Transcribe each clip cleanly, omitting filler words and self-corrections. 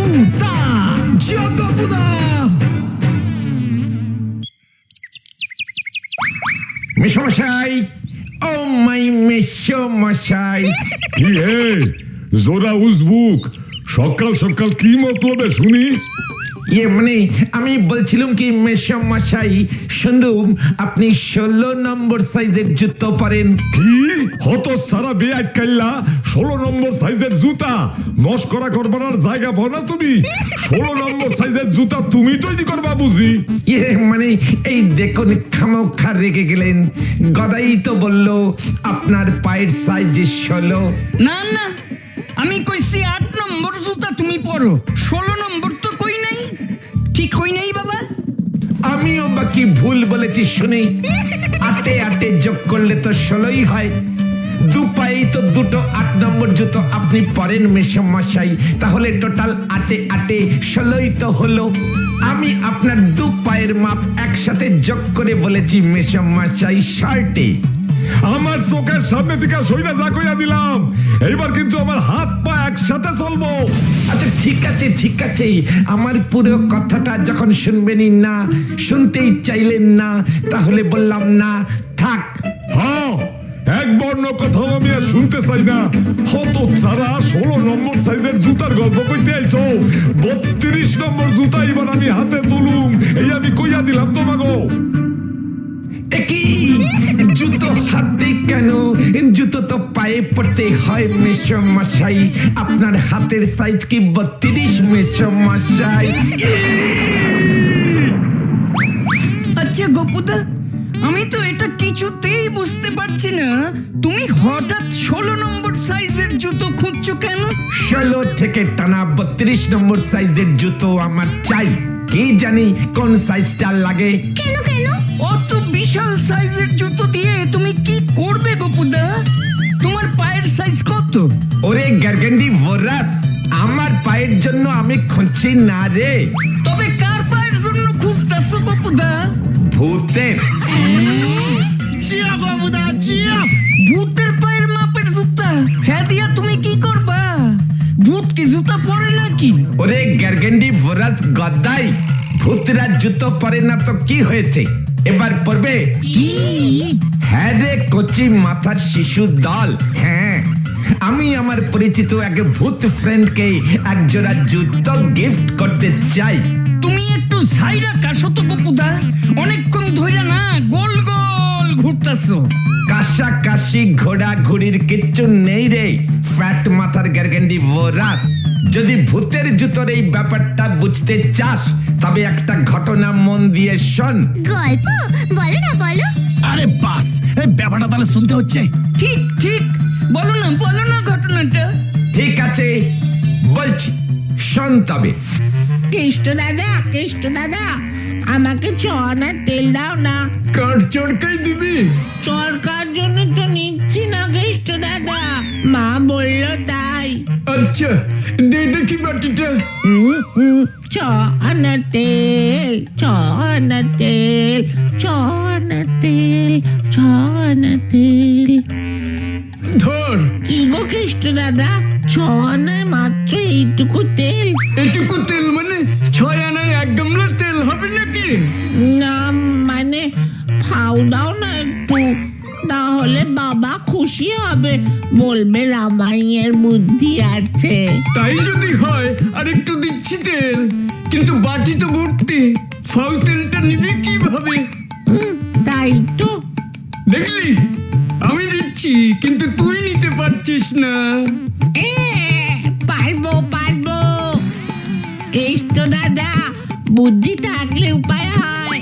puta! Gioco puta! মেশামশাই, ও মাই মেশামশাই। কি হে জোরা উজবুক, সকাল সকাল কি মতলবে শুনি? মানে আমি বলছিলাম কি মেশামশাই, শুনুন আপনি 16 নম্বর সাইজের জুতো পরেন। কি হত সারা বেয়াত কাইল্লা 16 নম্বর সাইজের জুতা মস্করা করবার জায়গা পাও না তুমি? 16 নম্বর সাইজের জুতা তুমি তৈরি করবা বুঝি? মানে এই দেখুন খামোখা রেগে গেলেন, গদাই তো বললো আপনার পায়ের সাইজ 16। না না, আমি কইছি 8 নম্বর জুতা তুমি পরো, 16 নম্বর তো কই নাই। ঠিক কই নাই বাবা? আমিও বাকি ভুল বলেছি শুনি। 8 8 যোগ করলে তো 16ই হয়। দু পায়েই তো দুটো 8 নম্বর জুতো আপনি পরেন মেশামশাই, তাহলে টোটাল 8 8 16ই তো হলো। আমি আপনার দু পায়ের মাপ একসাথে যোগ করে বলেছি মেশামশাই শার্টে। আমার চোখের সামনে থেকে সইরা যা কইয়া দিলাম, এইবার কিন্তু আমার হাত পা একসাথে চলবো। আচ্ছা ঠিক আছে ঠিক আছে, আমার পুরো কথাটা যখন শুনবেনই না, শুনতেই চাইলেন না, তাহলে বললাম না, থাক। হ্যাঁ, এক বর্ণ কথা আমি আর শুনতে চাই না। হত ছাড়া 16 নম্বর সাইজের জুতার গল্প কইতে আইছো, 32 নম্বর জুতা এবার আমি হাতে তুলুম, এই আমি কইয়া দিলাম তোমাগো। একই জুতো হাতে কেন? জুতো তো পায়ে পড়তে হয় মেশামশাই। আপনার হাতের সাইজ কি 32 মেশামশাই? আচ্ছা গোপুদা, আমি তো এটা কিছুতেই বুঝতে পারছি না, তুমি হঠাৎ 16 নম্বর সাইজের জুতো খুঁজছো কেন? 16 থেকে টানা 32 নম্বর সাইজের জুতো আমার চাই। কি জানি কোন সাইজটা লাগে। কেন কেন? অত বিশাল সাইজের জুতো দিয়ে তুমি কি করবে গোপুদা? তোমার পায়ের সাইজ কত? ওরে গার্গেন্ডি ভোরাস, আমার পায়ের জন্য আমি খুঁজছি না রে, তবে কার পায়ের জন্য খুঁজতাছো গোপুদা? ভূতের। Gioco puta, gioco! ভূতের পায়ের মাপের জুতা? হ্যাঁ দিয়া তুমি কি করবা? ভূত কি জুতা পরে নাকি? ওরে গার্গেন্ডি ভোরাস গদাই, ভূতরা জুতো পরে না তো কি হয়েছে, এবার পরবে? হ্যাঁ রে কচি মাথার শিশু দল, হ্যাঁ আমি আমার পরিচিত এক ভূত ফ্রেন্ডকে এক জোড়া জুতো গিফট করতে চাই। তুমি একটু সাইরা কাশো তো গোপুদা, অনেকক্ষণ ধরে না গোল গোল ঘুরতাছো। কাশাকাশি ঘোড়াঘুড়ির কিচ্ছু নেই রে ফ্যাট মাথার গার্গেন্ডি ভোরাস। যদি ভূতের জুতোর এই ব্যাপারটা বুঝতে চাস, তবে একটা ঘটনা মন দিয়ে শোন। গল্প বলো না বলো। আরে বাস, এই ব্যাপারটা তাহলে শুনতে হচ্ছে। ঠিক ঠিক, বলো না ঘটনাটা। ঠিক আছে বলছি, শোন তবে। কেষ্ট দাদা আমাকে চড়ার তেল দাও না। কাঠ চড়কাই দিবি? চরকার জন্য তো নিচ্ছি না কেষ্ট দাদা, মা বললো তাই। আচ্ছা দে দেখি বাটিটা। চড়ার তেল চড়ার তেল চড়ার তেল চড়ার তেল। ধর। কি গো কেষ্ট দাদা, চড়ায় মাত্র এইটুকু তেল? এটুকু তেল মানে 6 আনায় 1 গামলা তেল হবে নাকি? না মানে ফাউ দাও না একটু, না হলে বাবা খুশি হবে, বলবে রামাইয়ের বুদ্ধি আছে। তাই যদি হয় আর একটু দিচ্ছি তেল, কিন্তু বাটি তো ভর্তি, ফাউ তেলটা নিবি কিভাবে? তাই তো। দেখলি, আমি দিচ্ছি কিন্তু তুই নিতে পারছিস না। পারবো কেষ্ট দাদা, বুদ্ধি থাকলে উপায় হয়।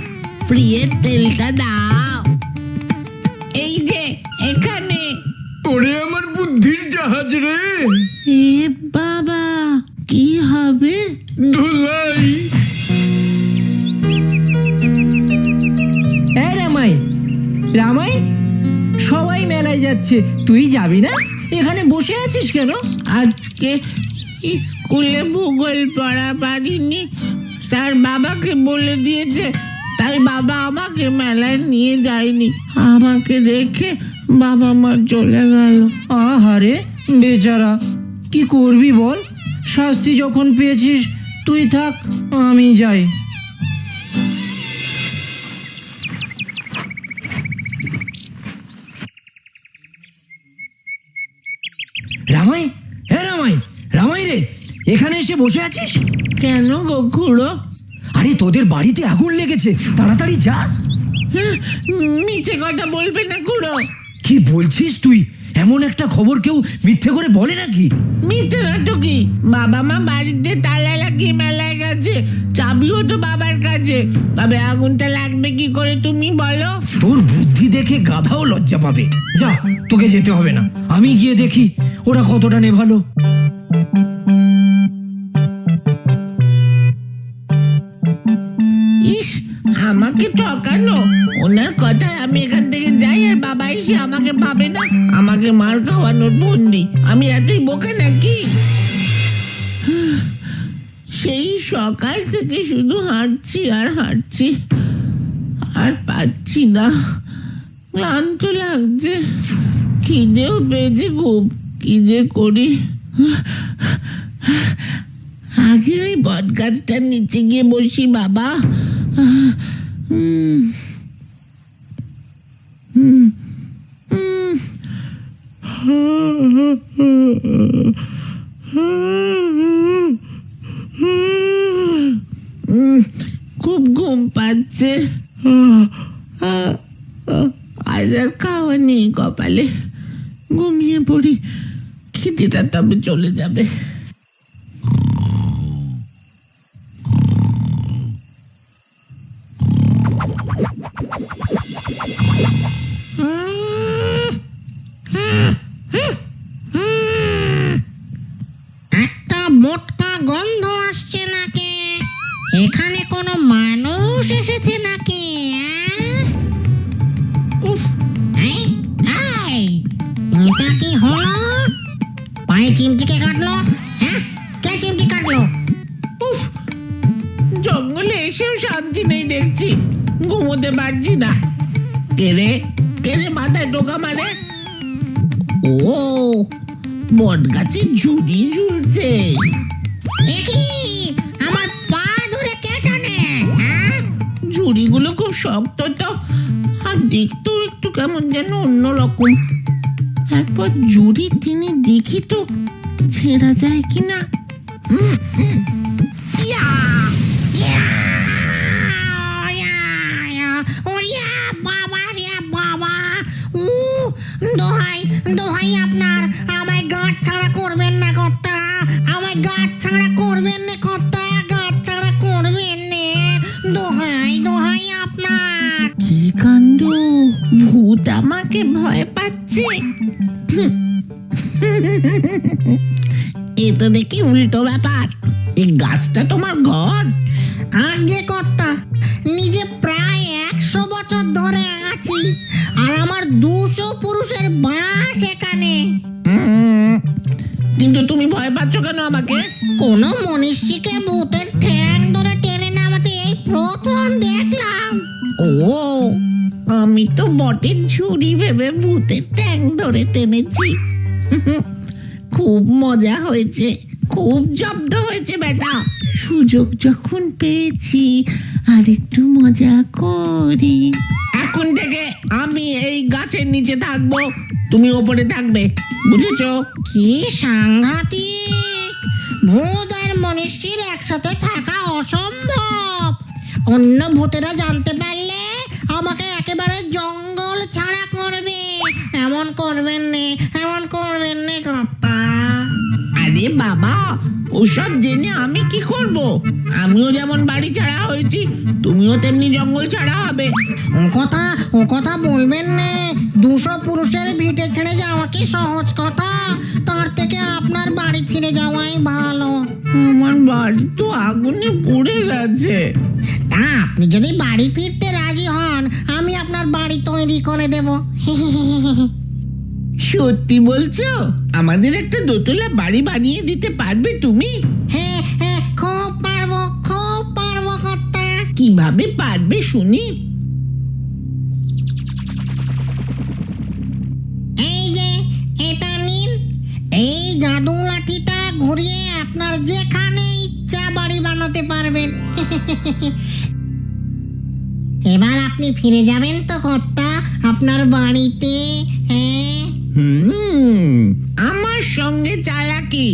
প্রিয়ের তেলটা দাও, এই যে এখানে। ওরে আমার বুদ্ধির জাহাজ রে। এ বাবা, কি হবে? ধুলাই। রামাই, সবাই মেলায় যাচ্ছে, তুই যাবি না? এখানে বসে আছিস কেন? আজকে স্কুলে ভূগোল পড়া পারিনি, তার বাবাকে বলে দিয়েছে, তাই বাবা আমাকে মেলায় নিয়ে যায়নি। আমাকে দেখে বাবা মা চলে গেল। আহারে বেচারা, কি করবি বল? শাস্তি যখন পেয়েছিস তুই থাক, আমি যাই। রামাই, হ্যাঁ রামাই, রামাই রে, এখানে এসে বসে আছিস? কেন গো খুড়ো? আরে তোদের বাড়িতে আগুন লেগেছে, তাড়াতাড়ি যা। হ্যাঁ, মিছে কথা বলবে না খুড়ো। কি বলছিস তুই? এমন একটা খবর কেউ মিথ্যে করে বলে নাকি? মিথ্যে না তো কি, বাবা মা বাড়িতে তালা লাগিয়ে মেলায় গেছে, চাবিও তো বাবার কাছে, তবে আগুনটা লাগবে কি করে তুমি বলো? তোর বুদ্ধি দেখে গাধাও লজ্জা পাবে। যা, তোকে যেতে হবে না, আমি গিয়ে দেখি ওরা কতটা নেভালো। ইস, আমাকে ঠকানো। ওনার কথায় আমি এখান থেকে যাই আর বাবা এসে আমাকে পাবে না, আমাকে মার খাওয়ানোর বন্দি। আমি এতই বোকা নাকি? সেই সকাল থেকে শুধু হাঁটছি আর হাঁটছি, আর পাচ্ছি না। ক্লান্ত লাগছে, খিদেও পেয়েছে খুব। কি যে করি। আগে ওই বট গাছটার নিচে গিয়ে বসি বাবা। খুব ঘুম পাচ্ছে। আজ আর খাওয়া নেই কপালে, ঘুমিয়ে পড়ি, খিদেটা তবে চলে যাবে। একটা মোটকা গন্ধ আসছে নাকি? এখানে কোনো মানুষ এসেছে নাকি? উফ, এই, এই, এটা কি হলো? পায়ে চিমটিকে কাটলো? হ্যাঁ, কে চিমটি কাটলো? উফ, জঙ্গলে এসেও শান্তি নেই দেখছি, ঘুমোতে পারছি না। কেরে কেরে মাথায় টোকা মারে। ও, বট গাছে ঝুড়ি ঝুলছে। এ কি? আমার পা ধরে কে টানে? হ্যাঁ? ঝুড়িগুলো খুব শক্ত তো, আর দেখতেও একটু কেমন যেন অন্যরকম। একবার ঝুড়ি টেনে দেখি তো ছেঁড়া যায় কিনা। ইয়া! দোহাই দোহাই আপনার, আমায় গাঁট ছাড়া করবেন না কর্তা, আমায় গাঁট ছাড়া করবেন না কর্তা, গাঁট ছাড়া করবেন না, দোহাই দোহাই আপনার। কি কাণ্ড, ভূত আমাকে ভয় পাচ্ছে। এ তো দেখি উল্টো ব্যাপার। এই গাছটা তোমার ঘর? আগে কর্তা, নিজে প্রায় 100 বছর ধরে আছি, আর আমার 200 পুরুষের বাস এখানে। কিন্তু তুমি ভয় পাচ্ছ কেন আমাকে? কোন মনীষীকে ভূতের ঠ্যাং ধরে টেনে নামাতে এই প্রথম দেখলাম। ও, আমি তো বটের ঝুড়ি ভেবে ভূতের ট্যাং ধরে টেনেছি। খুব মজা হয়েছে, খুব জব্দ হয়েছে বেটা। সুযোগ যখন পেয়েছি আর একটু মজা করি। এখন থেকে আমি এই গাছের নিচে থাকবো, তুমি ওপরে থাকবে, বুঝেছো? কি সাংঘাতিক! ভূত আর মনীষীর একসাথে থাকা অসম্ভব। অন্য ভূতেরা জানতে পারলে আমাকে একেবারে জঙ্গল ছাড়া করবে। এমন করবেন না, এমন করবেন না কর্তা। আরে বাবা, ওসব জেনে আমি কি করব? আমিও যেমন বাড়ি ছাড়া হয়েছি, তুমিও তেমনি জঙ্গল ছাড়া হবে। ও কথা বলবেন না। 200 পুরুষের ভিটে ছেড়ে যাওয়া কি সহজ কথা? তার থেকে আপনার বাড়ি ফিরে যাওয়াই ভালো। আমার বাড়ি তো আগুনে পুড়ে গেছে। তা আপনি যদি বাড়ি ফিরতে রাজি হন, আমি আপনার বাড়ি তৈরি করে দেব। সত্যি বলছো? আমাদের একটা দোতলা বাড়ি বানিয়ে দিতে পারবে তুমি? হ্যাঁ হ্যাঁ, খুব পারবো কর্তা। কিভাবে পারবে শুনি? এই যে এটা নিন, এই জাদু লাঠিটা ঘুরিয়ে আপনার এবার আপনি ফিরে যাবেন তো কর্তা আপনার বাড়িতে? হ্যাঁ, আমার সঙ্গে চালাকি?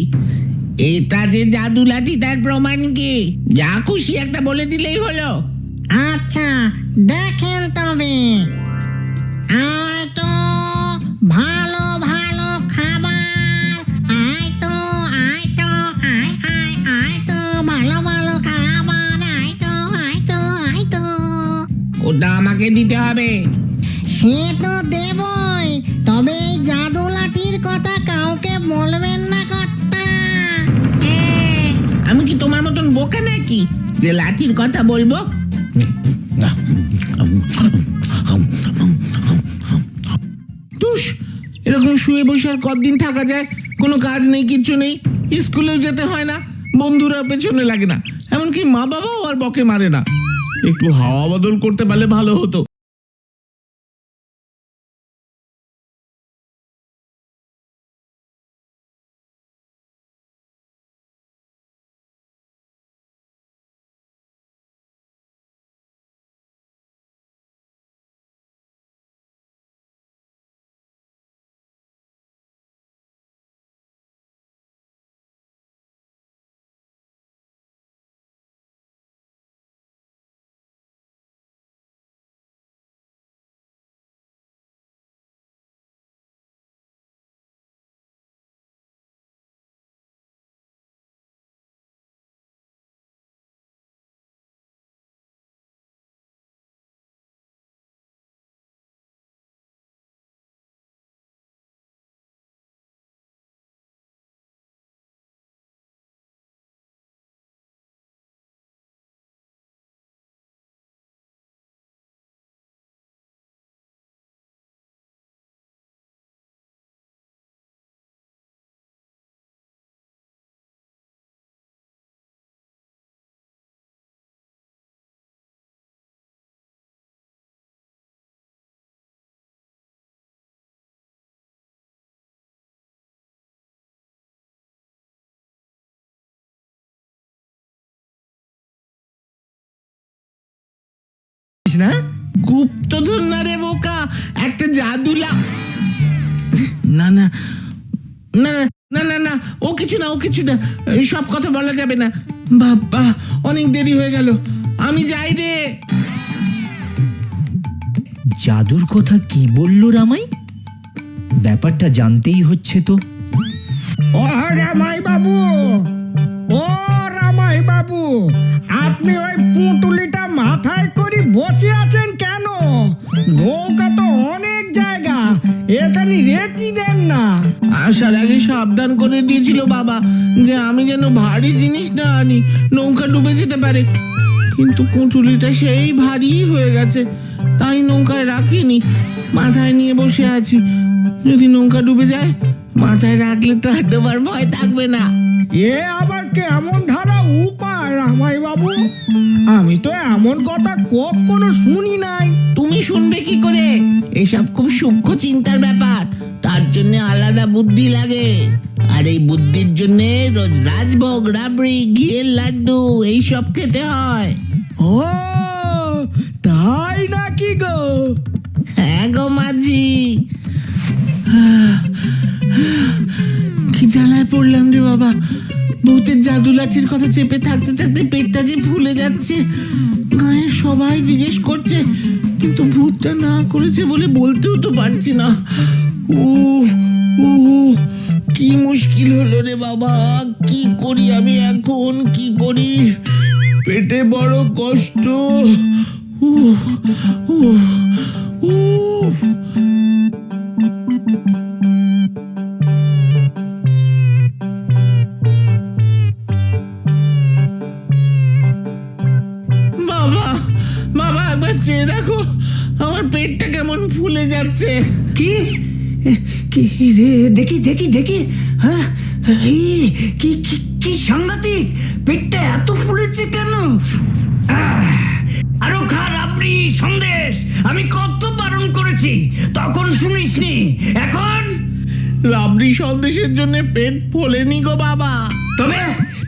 এটা যে জাদু লাঠি তার প্রমাণ কি? যা খুশি একটা বলে দিলেই হলো। আচ্ছা দেখেন তবে। আয় তো ভালো ভালো খাবার, আয় তো আয় তো আয় আয় আয় তো ভালো ভালো খাবার, আয় তো আয় তো আয় তো। ওটা আমাকে দিতে হবে। সে তো দেবই, তবে এই জাদু লাঠির কথা কাউকে বলবেন না কর্তা। হ্যাঁ, আমি কি তোমার মতন বোকা নাকি যে লাঠির কথা বলবো? তুস, এরকম শুয়ে বসে আর কতদিন থাকা যায়? কোনো কাজ নেই, কিচ্ছু নেই, স্কুলেও যেতে হয় না, বন্ধুরা পেছনে লাগে না, এমনকি মা বাবাও আর বকে মারে না। একটু হাওয়া বদল করতে পারলে ভালো হতো। না গুপ্তধন না রে বোকা, একটা জাদুলা। না না না না না না, ও কিছু না, ও কিছু না, সব কথা বলা যাবে না। বাবা, অনেক দেরি হয়ে গেল, আমি যাই রে। জাদুর কথা কি বললো রামাই? ব্যাপারটা জানতেই হচ্ছে তো। ও রামাই বাবু, ও রামাই বাবু, আপনি ওই পুঁটুলিটা মাথায় করে বসে আছেন কেন? নৌকা তো অনেক জায়গা, এখানে রেখে দেন না। আসার আগে সাবধান করে দিয়েছিল বাবা যে আমি যেন ভারী জিনিস না আনি, নৌকা ডুবে যেতে পারে। কিন্তু পুঁটুলিটা সেই ভারী হয়ে গেছে, তাই নৌকায় রাখিনি, মাথায় নিয়ে বসে আছি। যদি নৌকা ডুবে যায়, মাথায় রাখলে তো আর ডোবার ভয় থাকবে না। এ আবার কেমন ধারা উপায় রামাই বাবু? আমি তো এমন কথা কখনো শুনি নাই। তুমি শুনবে কি করে? এসব খুব সূক্ষ্ম চিন্তার ব্যাপার, তার জন্য আলাদা বুদ্ধি লাগে। আর এই বুদ্ধির জন্য রোজ রাজভোগ, রাবড়ি, ঘিয়ের লাড্ডু এইসব খেতে হয়। ও তাই নাকি গো? হ্যাঁ গো মাঝি, কি জ্বালায় পড়লাম রে বাবা। ভূতের জাদু লাঠির কথা চেপে থাকতে থাকতে পেটটা যে ফুলে যাচ্ছে। গায়ের সবাই জিজ্ঞেস করছে, কিন্তু ভূতটা না করেছে বলে বলতেও তো পারছি না। ও ও, কি মুশকিল হলো রে বাবা, কি করি আমি এখন, কি করি? পেটে বড় কষ্ট। উফ উফ উফ। বাবা বাবা, একবার চেয়ে দেখো, আমার পেটটা কেমন ফুলে যাচ্ছে। কি কি রে? দেখি দেখি দেখি। হ্যাঁ, এই, কি কি কি সাংঘাতিক! পেটটা এত ফুলেছে কেন? আরো খা রাবড়ি, সন্দেশ। আমি কত বারণ করেছি, তখন শুনিসনি। এখন রাবড়ি সন্দেশের জন্য পেট ফোলেনি গো বাবা। তবে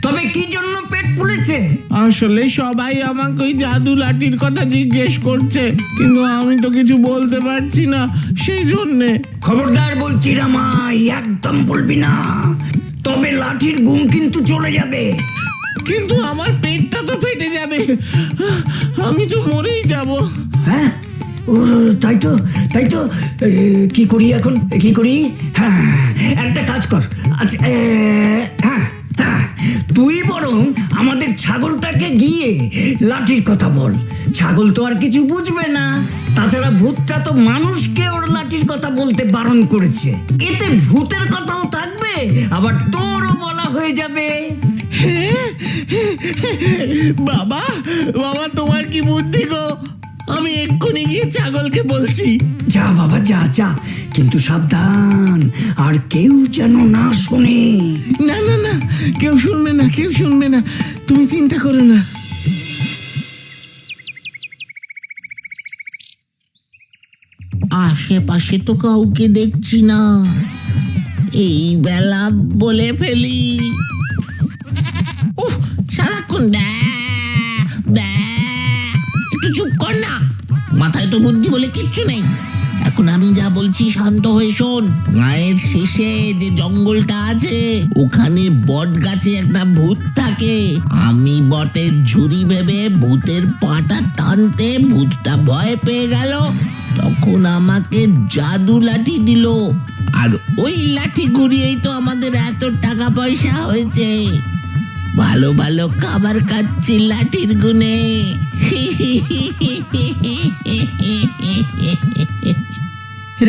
তবে কি জন্য পেট ফুলেছে? আসলে সবাই আমাকে ওই জাদু লাঠির কথা জিজ্ঞেস করছে, কিন্তু আমি তো কিছু বলতে পারছি না, সেই জন্যে। খবরদার বলছি রামাই, একদম বলবি না, তবে লাঠির গুণ কিন্তু চলে যাবে। কিন্তু আমার পেটটা তো ফেটে যাবে, আমি তো মরেই যাব। হ্যাঁ, ও তাই তো, তাই তো। কি করি এখন, কি করি? হ্যাঁ, একটা কাজ কর। আচ্ছা, হ্যাঁ হ্যাঁ, তুই বরং আমাদের ছাগলটাকে গিয়ে লাঠির কথা বল। ছাগল তো আর কিছু বুঝবে না, তাছাড়া ভূতটা তো মানুষকে ওর লাঠির কথা বলতে বারণ করেছে। এতে ভূতের কথাও থাকবে, আবার তোরও বলা হয়ে যাবে। বাবা, বাবা, তোমার কি বুদ্ধি গো! আমি এক্ষুনি গিয়ে ছাগলকে বলছি। যা বাবা, যা যা, কিন্তু সাবধান, আর কেউ যেন না শোনে। না না না, কেউ শুনবে না, কেউ শুনবে না, তুমি চিন্তা করো না। আশেপাশে তো কাউকে দেখছি না, এই বেলা বলে ফেলি। উফ, সারাক্ষণ একটু চুপ কর না, মাথায় তো বুদ্ধি বলে কিচ্ছু নেই। এখন আমি যা বলছি শান্ত হয়ে শোন। গায়ের শেষে যে জঙ্গলটা আছে, ওখানে বট গাছে একটা ভূত থাকে। আমি বটের ঝুড়ি ভেবে ভূতের পাটা টানতে ভূতটা ভয় পেয়ে গেল, তখন আমাকে জাদু লাঠি দিল, আর ওই লাঠি ঘুরিয়েই তো আমাদের এত টাকা পয়সা হয়েছে। ভালো ভালো খাবার খাচ্ছি লাঠির গুনে।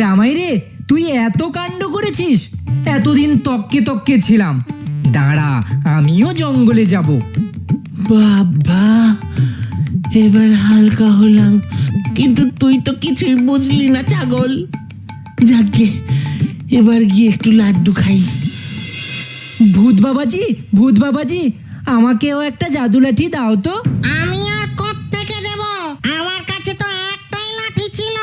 রামাই রে, তুই এত কাণ্ড করেছিস, এতদিন তককে তককে ছিলাম। দাঁড়া, আমিও জঙ্গলে যাব। বাবা, এবার হালকা হলাম, কিন্তু তুই তো কিছুই বুঝলি না ছাগল। যাকে এবার গিয়ে একটু লাড্ডু খাই। ভূত বাবাজি, ভূত বাবাজি, আমাকেও একটা জাদু লাঠি দাও তো। আমি আর কোত্থেকে দেব? আমার কাছে তো একটাই লাঠি ছিল,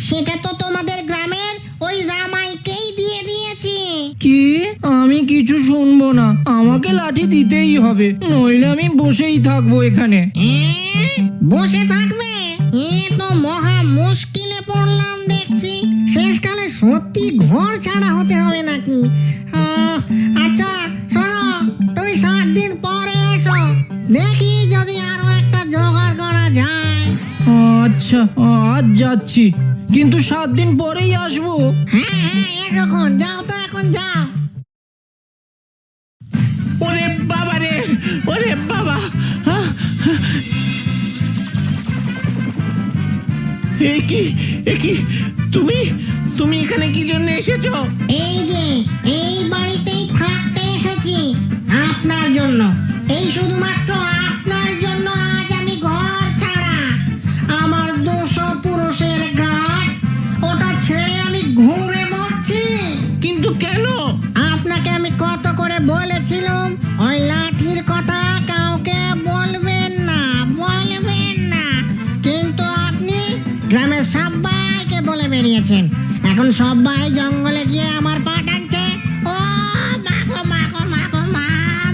সেটা তো তোমাদের গ্রামের ওই রামাইকেই দিয়ে দিয়েছি। কি? আমি কিছু শুনবো না, আমাকে লাঠি দিতেই হবে, নইলে আমি বসেই থাকবো এখানে। বসে থাকবে? এ তো মহা মুশকিলে পড়লাম দেখছি। শেষকালে সত্যি ঘর ছাড়া হতে হবে নাকি? আচ্ছা শোনো, তুমি 7 দিন পরে এসো, দেখি যদি আরো একটা জোগাড় করা যায়। আচ্ছা, আজ যাচ্ছি, কিন্তু 7 দিন পরেই আসবো। হ্যাঁ হ্যাঁ, এখন যাও তো, এখন যাও। ওরে বাবা রে, ওরে বাবা! এ কি তুমি তুমি এখানে কি জন্য এসেছো? এই যে এই বাড়িতেই থাকতে এসেছি আপনার জন্য, এই শুধুমাত্র আপনার জন্য আজ আমি ঘর ছাড়া। আমার 200 পুরুষের গাছ, ওটা ছেড়ে আমি ঘুরে মরছি। কিন্তু কেন? আপনাকে আমি কত করে বলেছিলাম ওই লাঠির কথা কাউকে বলবেন না, বলবেন না, কিন্তু আপনি গ্রামের সবাইকে বলে বেরিয়েছেন। এখন সবাই জঙ্গলে গিয়ে আমার পা টানছে। ও মাগো মাগো মাগো মা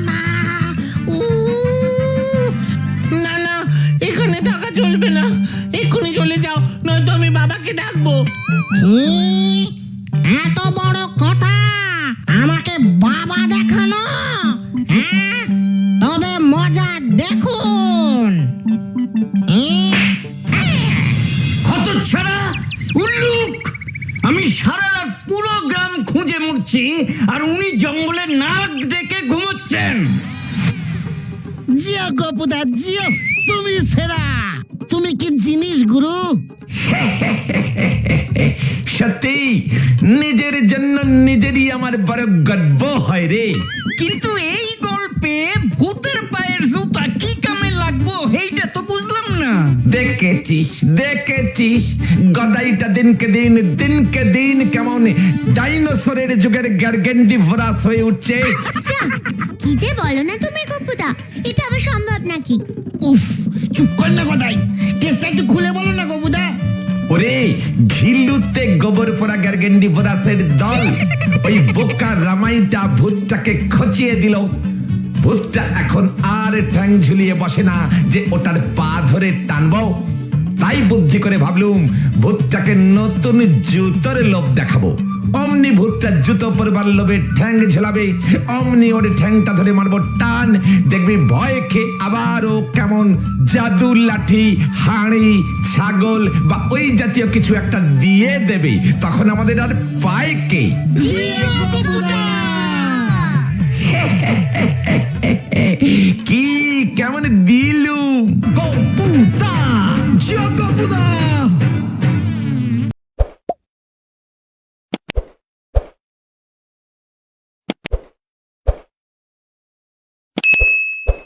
মা। না না, এখানে থাকা চলবে না, এক্ষুনি চলে যাও, নয়তো আমি বাবাকে ডাকবো। কি? এত বড় কথা আমাকে বাবা দেখানো? হ্যাঁ, তবে মজা দেখুন। হতচ্ছাড়া, উল্লুক! আমি সারা রাত পুরো গ্রাম খুঁজে মরছি, আর উনি জঙ্গলে নাক ডেকে ঘুমোচ্ছেন। জিও গোপুদা, জিও, তুমি সেরা, তুমি কি জিনিস গুরু! সত্যি নিজের জন্য নিজেরই আমার বড় গর্ব হয় রে। কিন্তু এই গল্পে ভূতের পায়ের জুতা কি কামে লাগবো এইটা তো বুঝলাম না। দেখেছিস গদাইটা দিনকে দিন কেমন ডাইনোসরের যুগের গার্গেন্ডিভরাস হয়ে উঠছে। কি যে বলো না তুমি গপুদা, এটা আবার সম্ভব নাকি? উফ, চুপ কর না গদাই, কেসটা একটু খুলে বলো না গপুদা। ওরে ঘিলুতে গোবর পোড়া গার্গেন্ডিভরাসের দল, ওই বোকা রামাইটা ভূতটাকে খচিয়ে দিল। ভূতটা এখন আর ঠ্যাং ঝুলিয়ে বসে না যে ওটার পা ধরে টানবো। তাই বুদ্ধি করে ভাবলুম ভূতটাকে নতুন জুতোর লোভ দেখাবো। অমনি ভূতটা জুতো পরবার লোভে ঠ্যাং ঝোলাবে, অমনি ওর ঠ্যাংটা ধরে মারবো টান, দেখবি ভয় খেয়ে আবারও কেমন জাদু লাঠি, হাঁড়ি, ছাগল বা ওই জাতীয় কিছু একটা দিয়ে দেবে। তখন আমাদের আর পায় কে? কি কেমন দিলু